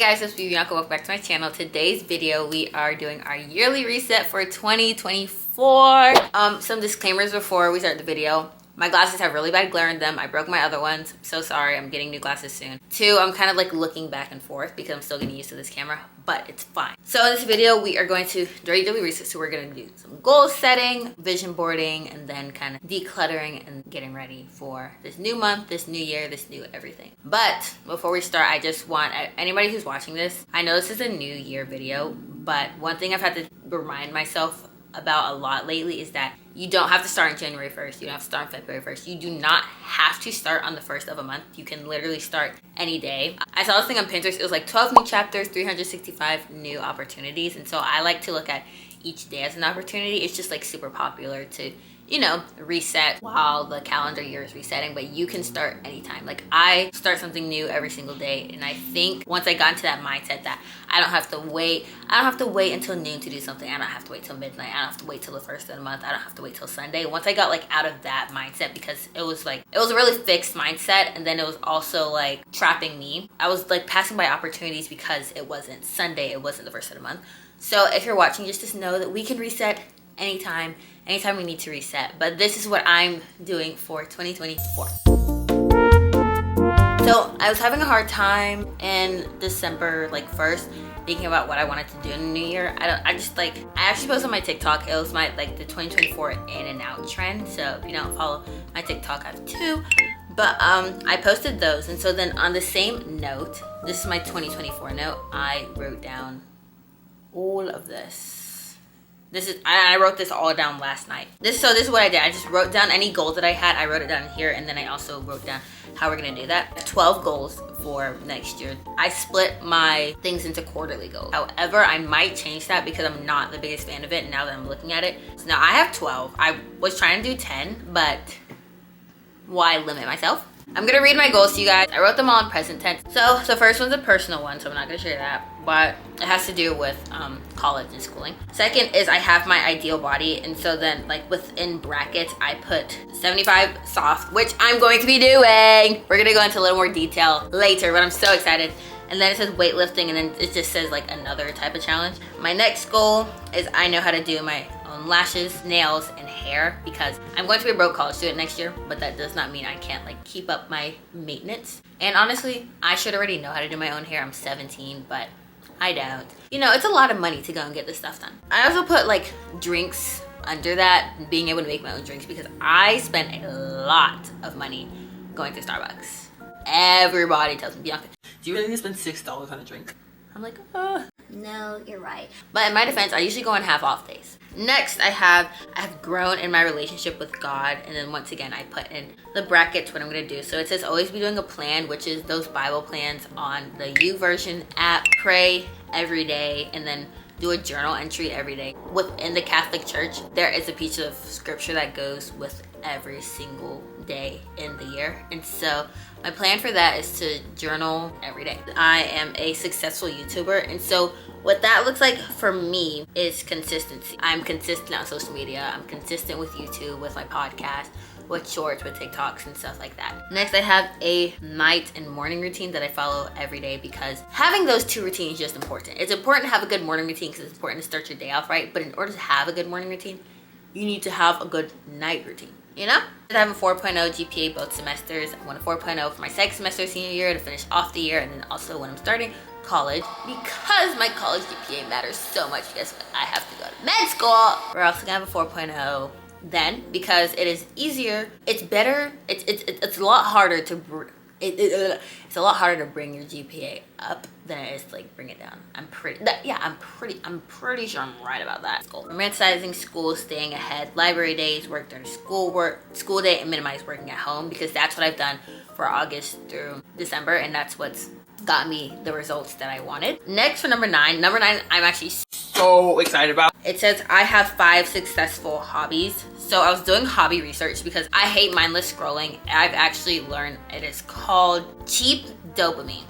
guys, it's Bianca. Welcome back to my channel. Today's video, we are doing our yearly reset for 2024. Some disclaimers before we start the video. My glasses have really bad glare in them. I broke my other ones. I'm so sorry. I'm getting new glasses soon. Two, I'm kind of like looking back and forth because I'm still getting used to this camera, but it's fine. So in this video, we are going to do daily reset. So we're going to do some goal setting, vision boarding, and then kind of decluttering and getting ready for this new month, this new year, this new everything. But before we start, I just want anybody who's watching this, I know this is a new year video, but one thing I've had to remind myself about a lot lately is that you don't have to start on January 1st. You don't have to start on February 1st. You do not have to start on the 1st of a month. You can literally start any day. I saw this thing on Pinterest. It was like 12 new chapters, 365 new opportunities. And so I like to look at each day as an opportunity. It's just like super popular to, you know, reset while the calendar year is resetting, but you can start anytime. Like I start something new every single day. And I think once I got into that mindset that I don't have to wait until noon to do something. I don't have to wait till midnight. I don't have to wait till the 1st of the month. I don't have to wait till Sunday. Once I got like out of that mindset, because it was a really fixed mindset. And then it was also like trapping me. I was like passing by opportunities because it wasn't Sunday. It wasn't the 1st of the month. So if you're watching, just know that we can reset anytime we need to reset. But this is what I'm doing for 2024. So I was having a hard time in December 1st thinking about what I wanted to do in the new year. I actually posted on my TikTok. It was my the 2024 in and out trend. So if you don't follow my TikTok, I have two. But I posted those, and so then on the same note, this is my 2024 note, I wrote down all of this. I wrote this all down last night. This is what I did. I just wrote down any goals that I had. I wrote it down here, and then I also wrote down how we're gonna do that. 12 goals for next year. I split my things into quarterly goals. However, I might change that because I'm not the biggest fan of it now that I'm looking at it. So now I have 12. I was trying to do 10, but why limit myself? I'm gonna read my goals to you guys. I wrote them all in present tense. So the first one's a personal one, so I'm not gonna share that, but it has to do with college and schooling. Second is I have my ideal body, and so then within brackets, I put 75 soft, which I'm going to be doing. We're gonna go into a little more detail later, but I'm so excited. And then it says weightlifting, and then it just says another type of challenge. My next goal is I know how to do my own lashes, nails, and hair, because I'm going to be a broke college student next year, but that does not mean I can't keep up my maintenance. And honestly, I should already know how to do my own hair. I'm 17, but I don't. You know, it's a lot of money to go and get this stuff done. I also put drinks under that, being able to make my own drinks, because I spend a lot of money going to Starbucks. Everybody tells me, Bianca, do you really need to spend $6 on a drink? I'm like, no, you're right. But in my defense, I usually go on half off days. Next, I have grown in my relationship with God. And then once again, I put in the brackets what I'm going to do. So it says always be doing a plan, which is those Bible plans on the YouVersion app. Pray every day, and then do a journal entry every day. Within the Catholic Church, there is a piece of scripture that goes with every single day in the year. And so my plan for that is to journal every day. I am a successful YouTuber, and so what that looks like for me is consistency. I'm consistent on social media. I'm consistent with YouTube, with my podcast, with shorts, with TikToks and stuff like that. Next, I have a night and morning routine that I follow every day, because having those two routines is just important. It's important to have a good morning routine because it's important to start your day off right, but in order to have a good morning routine, you need to have a good night routine. You know? I have a 4.0 GPA both semesters. I want a 4.0 for my second semester senior year to finish off the year, and then also when I'm starting college, because my college GPA matters so much. Guess what? I have to go to med school. We're also gonna have a 4.0 then, because it is easier. It's better. It's a lot harder to it's a lot harder to bring your GPA up than it is to bring it down. I'm pretty sure I'm right about that. Romanticizing school, staying ahead, library days, work during school day, and minimize working at home, because that's what I've done for August through December, and that's what's got me the results that I wanted. Next, for number nine, I'm actually so excited about. It says I have 5 successful hobbies. So I was doing hobby research because I hate mindless scrolling. I've actually learned it is called cheap dopamine.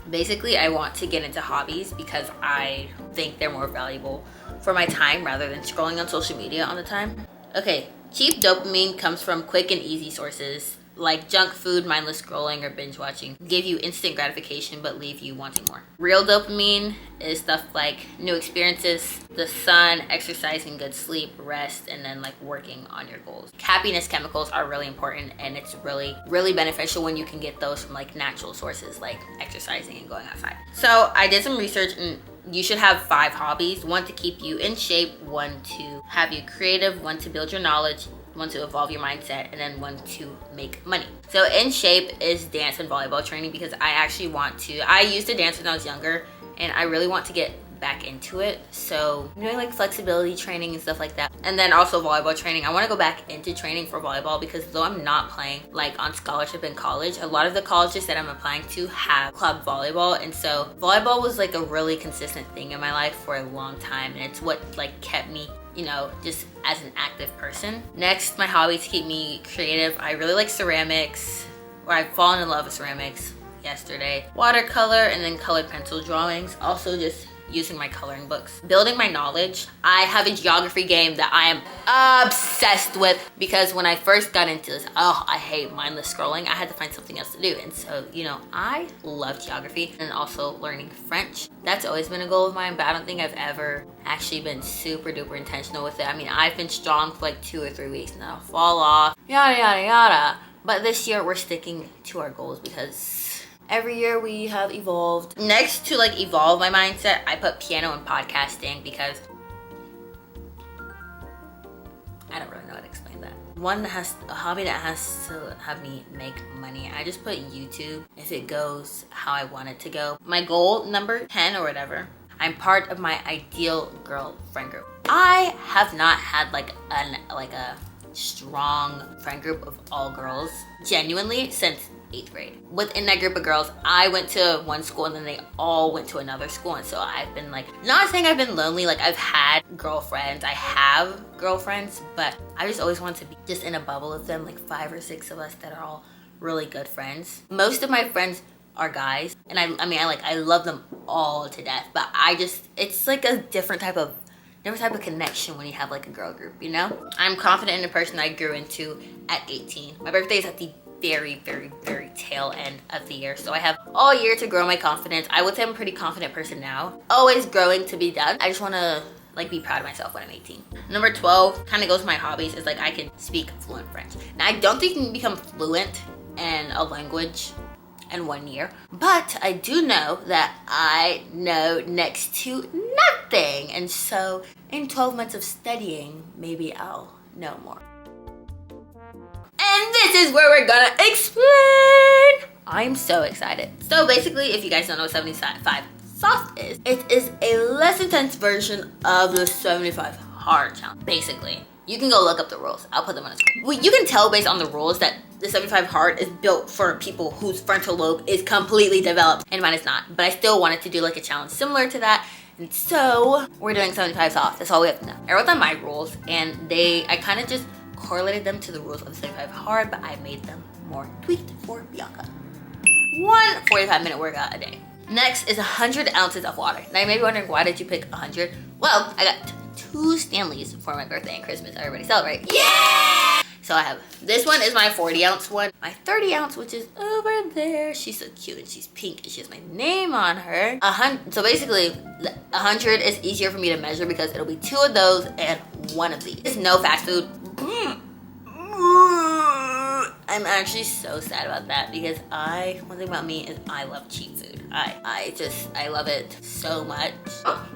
Basically, I want to get into hobbies because I think they're more valuable for my time rather than scrolling on social media all the time. Okay, cheap dopamine comes from quick and easy sources. like junk food, mindless scrolling, or binge watching give you instant gratification but leave you wanting more. Real dopamine is stuff like new experiences, the sun, exercising, good sleep, rest, and then like working on your goals. Happiness chemicals are really important, and it's really beneficial when you can get those from like natural sources like exercising and going outside. So I did some research, and you should have 5 hobbies. 1 to keep you in shape, 1 to have you creative, 1 to build your knowledge, 1 to evolve your mindset, and then 1 to make money. So in shape is dance and volleyball training, because I used to dance when I was younger, and I really want to get back into it. So I'm doing like flexibility training and stuff like that. And then also volleyball training. I want to go back into training for volleyball, because though I'm not playing like on scholarship in college, a lot of the colleges that I'm applying to have club volleyball. And so volleyball was like a really consistent thing in my life for a long time. And it's what like kept me, you know, just as an active person. Next, my hobby to keep me creative. I really like ceramics, or I've fallen in love with ceramics yesterday. Watercolor, and then colored pencil drawings. Also just using my coloring books. Building my knowledge. I have a geography game that I am obsessed with, because when I first got into this, I hate mindless scrolling. I had to find something else to do. And so, you know, I love geography, and also learning French. That's always been a goal of mine, but I don't think I've ever actually been super duper intentional with it. I mean, I've been strong for like 2 or 3 weeks, and then I'll fall off, yada, yada, yada. But this year we're sticking to our goals, because every year we have evolved. Next, to like evolve my mindset, I put piano and podcasting, because I don't really know how to explain that. A hobby that has to have me make money. I just put YouTube if it goes how I want it to go. My goal number 10 or whatever. I'm part of my ideal girl friend group. I have not had like a strong friend group of all girls genuinely since 8th grade. Within that group of girls, I went to one school, and then they all went to another school. And so I've been like, not saying I've been lonely, like I've had girlfriends, I have girlfriends, but I just always want to be just in a bubble with them, like 5 or 6 of us that are all really good friends. Most of my friends are guys, and I love them all to death, but it's like a different type of connection when you have like a girl group, you know? I'm confident in the person I grew into at 18. My birthday is at the very tail end of the year, so I have all year to grow my confidence. I would say I'm a pretty confident person now. Always growing to be done. I just want to like be proud of myself when I'm 18. Number 12 kind of goes to my hobbies, is like I can speak fluent French. Now I don't think you can become fluent in a language in 1 year, but I do know that I know next to nothing, and so in 12 months of studying, maybe I'll know more. And this is where we're gonna explain. I'm so excited. So basically, if you guys don't know what 75 soft is, it is a less intense version of the 75 hard challenge. Basically, you can go look up the rules. I'll put them on the screen. Well, you can tell based on the rules that the 75 hard is built for people whose frontal lobe is completely developed, and mine is not. But I still wanted to do like a challenge similar to that. And so we're doing 75 soft. That's all we have to know. I wrote down my rules, and I kind of just correlated them to the rules of 75 hard, but I made them more tweaked for Bianca. 1 45-minute workout a day. Next is 100 ounces of water. Now you may be wondering, why did you pick 100? Well, I got 2 Stanleys for my birthday and Christmas. Everybody celebrate. Yeah! So I have, this one is my 40-ounce one. My 30-ounce, which is over there. She's so cute, and she's pink, and she has my name on her. So basically, 100 is easier for me to measure, because it'll be 2 of those and 1 of these. There's no fast food. I'm actually so sad about that, because one thing about me is I love cheap food. I love it so much,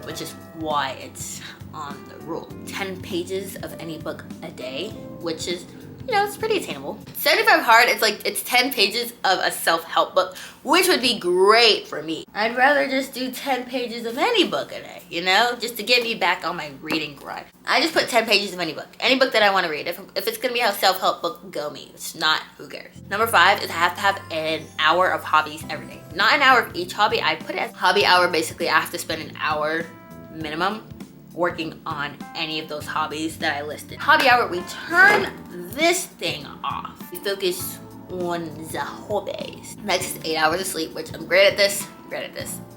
which is why it's on the rule. 10 pages of any book a day, which is, you know, it's pretty attainable. 75 hard, it's 10 pages of a self-help book, which would be great for me. I'd rather just do 10 pages of any book a day, you know, just to get me back on my reading grind. I just put 10 pages of any book that I want to read. If it's gonna be a self-help book, go me. If it's not, who cares? Number 5 is I have to have an hour of hobbies every day. Not an hour of each hobby. I put it as hobby hour. Basically, I have to spend an hour minimum working on any of those hobbies that I listed. Hobby hour, we turn this thing off. We focus on the hobbies. Next is 8 hours of sleep, which I'm great at this.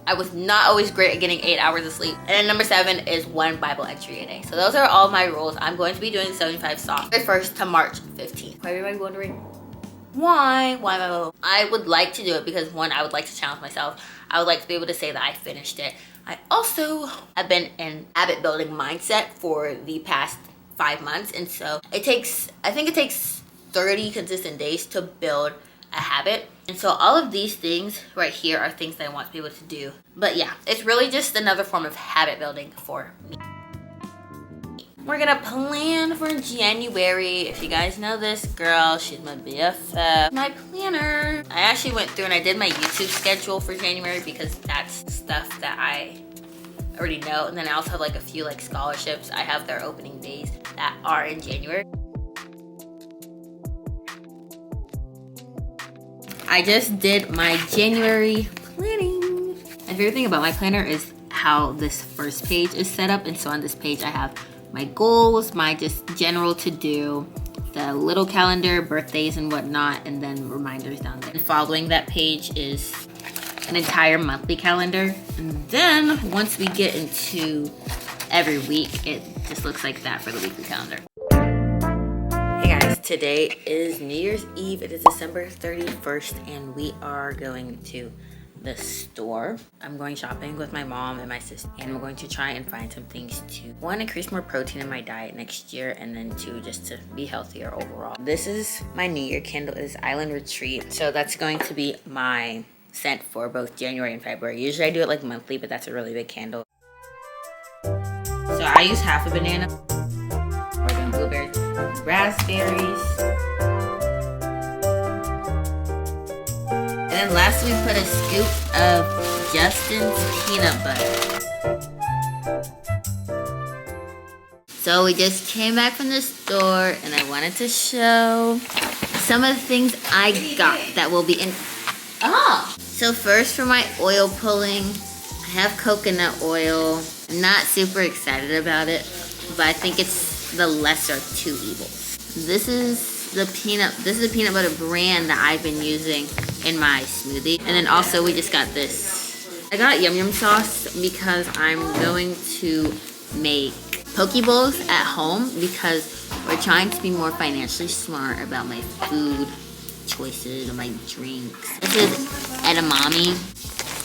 I was not always great at getting 8 hours of sleep. And then number 7 is 1 Bible entry a day. So those are all my rules. I'm going to be doing 75 soft, 1st to March 15th. Everybody wondering, Why? I would like to do it because one, I would like to challenge myself. I would like to be able to say that I finished it. I also have been in habit building mindset for the past 5 months. And so I think it takes 30 consistent days to build a habit. And so all of these things right here are things that I want to be able to do. But yeah, it's really just another form of habit building for me. We're gonna plan for January. If you guys know this girl, she's my BFF. My planner. I actually went through and I did my YouTube schedule for January because that's stuff that I already know. And then I also have like a few like scholarships. I have their opening days that are in January. I just did my January planning. My favorite thing about my planner is how this first page is set up. And so on this page I have my goals, my just general to do, the little calendar, birthdays and whatnot, and then reminders down there. And following that page is an entire monthly calendar. And then once we get into every week, it just looks like that for the weekly calendar. Hey guys, today is New Year's Eve. It is December 31st and we are going to the store. I'm going shopping with my mom and my sister, and we're going to try and find some things to, one, increase more protein in my diet next year, and then two, just to be healthier overall. This is my New Year candle. It is Island Retreat. So that's going to be my scent for both January and February. Usually I do it like monthly, but that's a really big candle. So I use half a banana. We're doing blueberries, raspberries. And then last we put a scoop of Justin's peanut butter. So we just came back from the store and I wanted to show some of the things I got that will be in. Oh! So first for my oil pulling, I have coconut oil. I'm not super excited about it, but I think it's the lesser of two evils. This is the peanut butter brand that I've been using in my smoothie. And then also we just got this. I got yum yum sauce because I'm going to make poke bowls at home because we're trying to be more financially smart about my food choices and my drinks. This is edamame.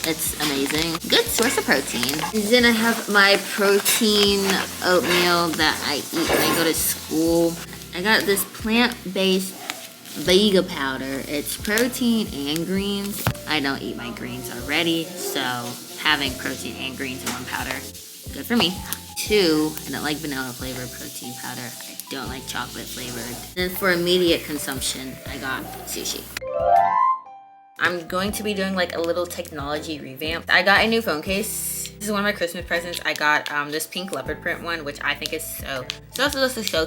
It's amazing. Good source of protein. And then I have my protein oatmeal that I eat when I go to school. I got this plant-based vega powder. It's protein and greens. I don't eat my greens already, so having protein and greens in one powder, good for me. Two, I don't like vanilla flavored protein powder. I don't like chocolate flavored. Then for immediate consumption, I got sushi. I'm going to be doing like a little technology revamp. I got a new phone case. This is one of my Christmas presents. I got this pink leopard print one, which I think is so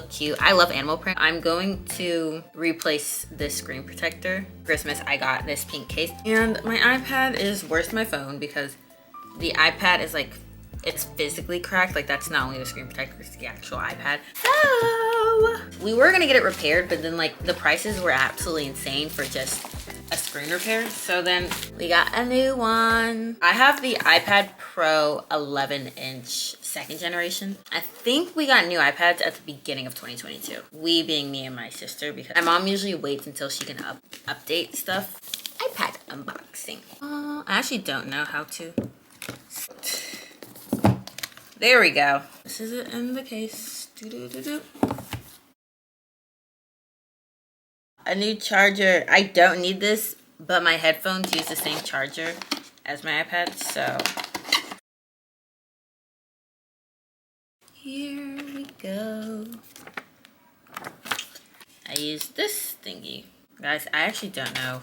cute. I love animal print. I'm going to replace this screen protector. For Christmas, I got this pink case. And my iPad is worse than my phone because the iPad is like, it's physically cracked. Like that's not only the screen protector, it's the actual iPad. So we were gonna get it repaired, but then like the prices were absolutely insane for just a screen repair. So then we got a new one. I have the iPad Pro 11-inch second generation. I think we got new iPads at the beginning of 2022. We being me and my sister, because my mom usually waits until she can update stuff. iPad unboxing. I actually don't know how to. There we go. This is it in the case. A new charger. I don't need this, but my headphones use the same charger as my iPad, so. Here we go. I use this thingy. Guys, I actually don't know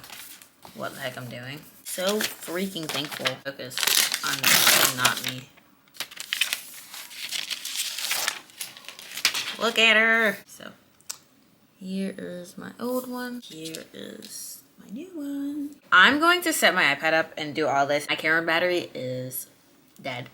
what the heck I'm doing. So freaking thankful. Focus on this and not me. Look at her. So here is my old one. Here is my new one. I'm going to set my iPad up and do all this. My camera battery is dead.